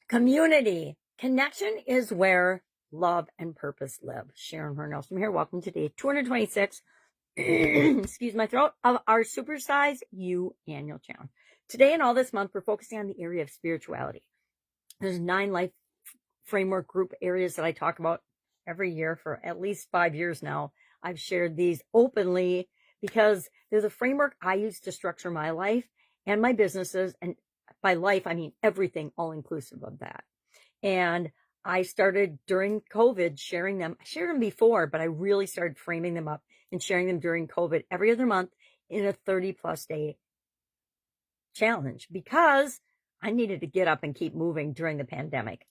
Community. Connection is where love and purpose live. Sharon Horne-Ellstrom here. Welcome to day 226, excuse my throat, of our Supersize You annual challenge. Today and all this month, we're focusing on the area of spirituality. There's 9 life framework group areas that I talk about every year for at least 5 years now. I've shared these openly because there's a framework I use to structure my life and my businesses, and by life, I mean everything, all inclusive of that. And I started during COVID sharing them. I shared them before, but I really started framing them up and sharing them during COVID every other month in a 30+ day challenge because I needed to get up and keep moving during the pandemic.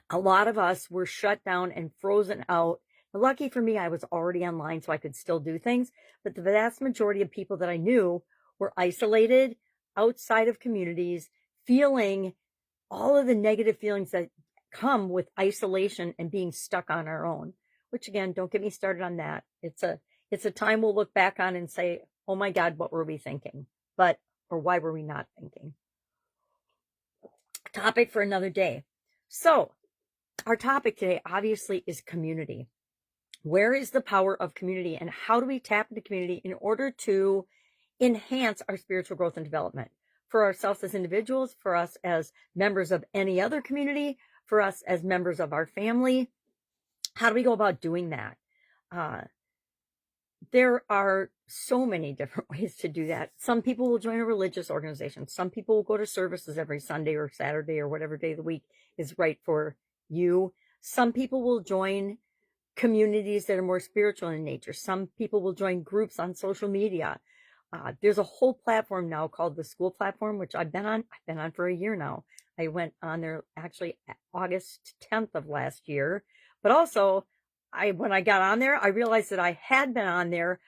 A lot of us were shut down and frozen out. Lucky for me, I was already online, so I could still do things. But the vast majority of people that I knew were isolated, outside of communities, feeling all of the negative feelings that come with isolation and being stuck on our own, which again, don't get me started on that. It's a time we'll look back on and say, oh my God, what were we thinking? Or why were we not thinking? Topic for another day. So our topic today obviously is community. Where is the power of community, and how do we tap into community in order to enhance our spiritual growth and development for ourselves as individuals, for us as members of any other community, for us as members of our family? How do we go about doing that? There are so many different ways to do that. Some people will join a religious organization. Some people will go to services every Sunday or Saturday or whatever day of the week is right for you. Some people will join communities that are more spiritual in nature. Some people will join groups on social media. There's a whole platform now called the School Platform, which I've been on. I've been on for a year now. I went on there actually August 10th of last year. But also, when I got on there, I realized that I had been on there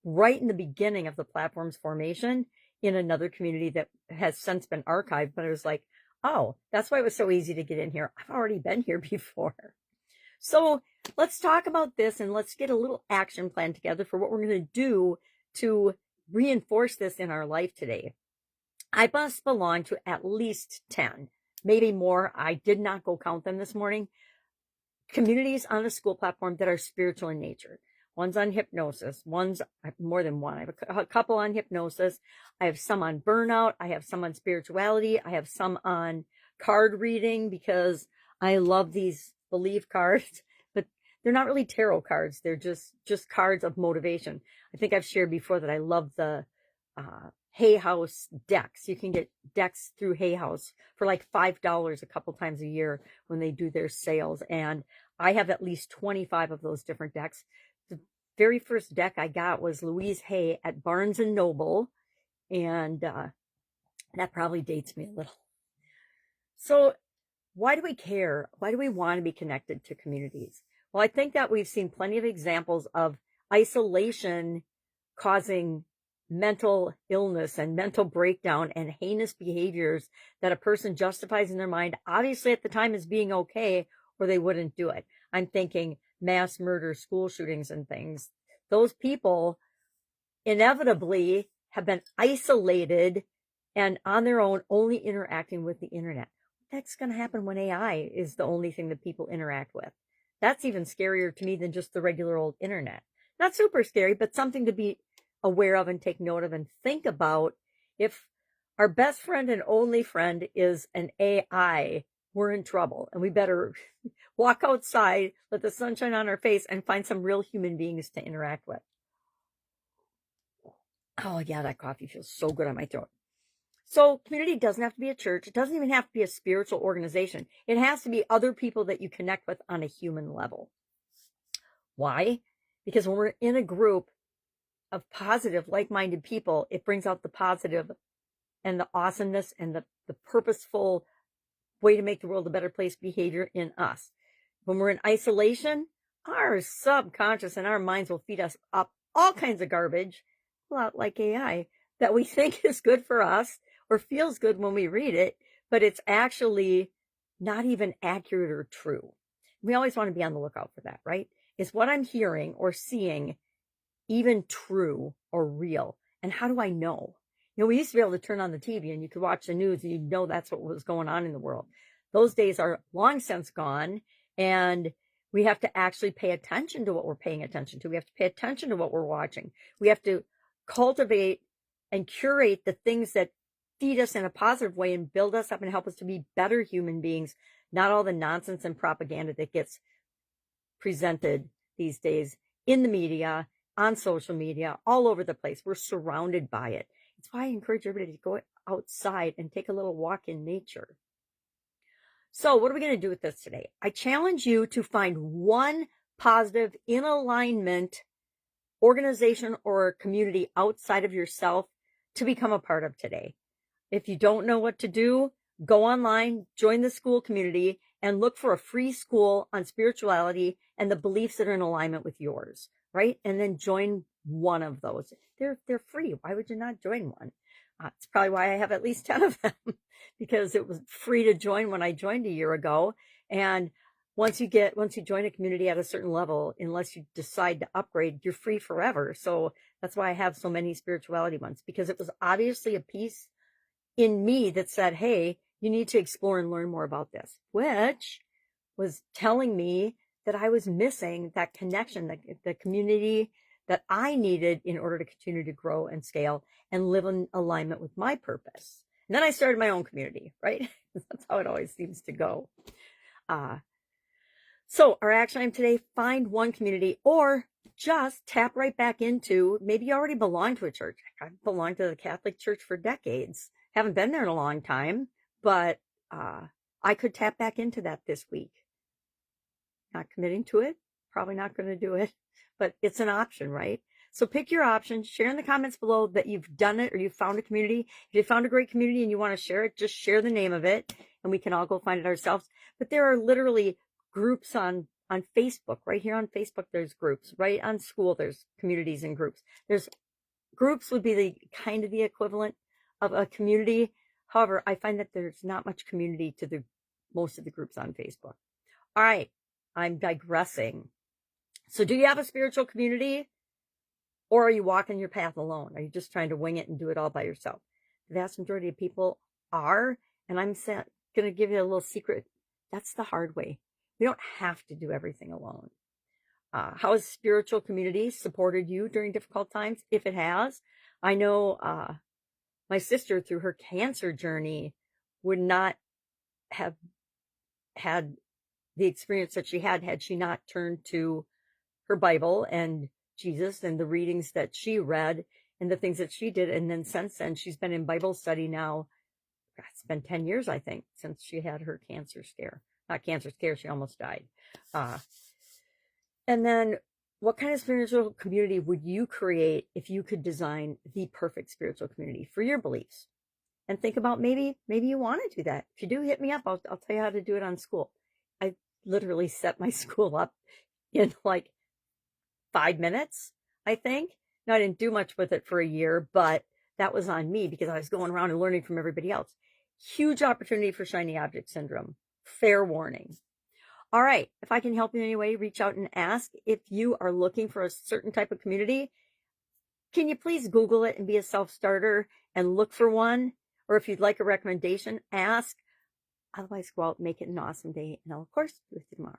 right in the beginning of the platform's formation in another community that has since been archived. But I was like, oh, that's why it was so easy to get in here. I've already been here before. So let's talk about this and let's get a little action plan together for what we're going to do to reinforce this in our life today. I must belong to at least 10, maybe more. I did not go count them this morning. Communities on the School Platform that are spiritual in nature. One's on hypnosis. I have more than one. I have a couple on hypnosis. I have some on burnout. I have some on spirituality. I have some on card reading because I love these belief cards, but they're not really tarot cards. They're just cards of motivation. I think I've shared before that I love the Hay House decks. You can get decks through Hay House for like $5 a couple times a year when they do their sales. And I have at least 25 of those different decks. The very first deck I got was Louise Hay at Barnes & Noble. And that probably dates me a little. So why do we care? Why do we want to be connected to communities? Well, I think that we've seen plenty of examples of isolation causing mental illness and mental breakdown and heinous behaviors that a person justifies in their mind, obviously at the time as being okay, or they wouldn't do it. I'm thinking mass murder, school shootings and things. Those people inevitably have been isolated and on their own, only interacting with the internet. That's going to happen when AI is the only thing that people interact with. That's even scarier to me than just the regular old internet. Not super scary, but something to be aware of and take note of and think about. If our best friend and only friend is an AI, we're in trouble, and we better walk outside, let the sun shine on our face, and find some real human beings to interact with. Oh yeah, that coffee feels so good on my throat. So community doesn't have to be a church. It doesn't even have to be a spiritual organization. It has to be other people that you connect with on a human level. Why? Because when we're in a group of positive, like-minded people, it brings out the positive and the awesomeness and the purposeful way to make the world a better place behavior in us. When we're in isolation, our subconscious and our minds will feed us up all kinds of garbage, a lot like AI, that we think is good for us or feels good when we read it, but it's actually not even accurate or true. We always want to be on the lookout for that, right? Is what I'm hearing or seeing even true or real? And how do I know? You know, we used to be able to turn on the TV and you could watch the news and you'd know that's what was going on in the world. Those days are long since gone, and we have to actually pay attention to what we're paying attention to. We have to pay attention to what we're watching. We have to cultivate and curate the things that feed us in a positive way and build us up and help us to be better human beings, not all the nonsense and propaganda that gets presented these days in the media, on social media, all over the place. We're surrounded by it. It's why I encourage everybody to go outside and take a little walk in nature. So what are we going to do with this today? I challenge you to find one positive, in alignment organization or community outside of yourself to become a part of today. If you don't know what to do, go online, join the school community, and look for a free school on spirituality and the beliefs that are in alignment with yours, right? And then join one of those. They're free. Why would you not join one? It's probably why I have at least 10 of them, because it was free to join when I joined a year ago. And once you join a community at a certain level, unless you decide to upgrade, you're free forever. So that's why I have so many spirituality ones, because it was obviously a piece in me that said, hey, you need to explore and learn more about this, which was telling me that I was missing that connection, the community that I needed in order to continue to grow and scale and live in alignment with my purpose. And then I started my own community, right? That's how it always seems to go. So our action item today, find one community, or just tap right back into, maybe you already belong to a church. I've belonged to the Catholic Church for decades. Haven't been there in a long time, but I could tap back into that this week. Not committing to it, probably not going to do it, but it's an option, right? So pick your option, share in the comments below that you've done it or you've found a community. If you found a great community and you want to share it, just share the name of it and we can all go find it ourselves. But there are literally groups on Facebook. Right here on Facebook, there's groups. Right on school, there's communities and groups. There's groups would be the kind of the equivalent of a community. However, I find that there's not much community to most of the groups on Facebook. All right, I'm digressing. So do you have a spiritual community, or are you walking your path alone? Are you just trying to wing it and do it all by yourself? The vast majority of people are, and I'm going to give you a little secret. That's the hard way. We don't have to do everything alone. How has spiritual community supported you during difficult times? If it has, I know my sister, through her cancer journey, would not have had the experience that she had she not turned to her Bible and Jesus and the readings that she read and the things that she did. And then since then, she's been in Bible study now. It's been 10 years, I think, since she had her cancer scare. Not cancer scare, she almost died. And then what kind of spiritual community would you create if you could design the perfect spiritual community for your beliefs? And think about maybe you want to do that. If you do, hit me up. I'll tell you how to do it on school. I literally set my school up in like 5 minutes, I think. Now, I didn't do much with it for a year, but that was on me because I was going around and learning from everybody else. Huge opportunity for shiny object syndrome. Fair warning. All right. If I can help in any way, reach out and ask. If you are looking for a certain type of community, can you please Google it and be a self-starter and look for one? Or if you'd like a recommendation, ask. Otherwise, go out and make it an awesome day. And I'll, of course, do it tomorrow.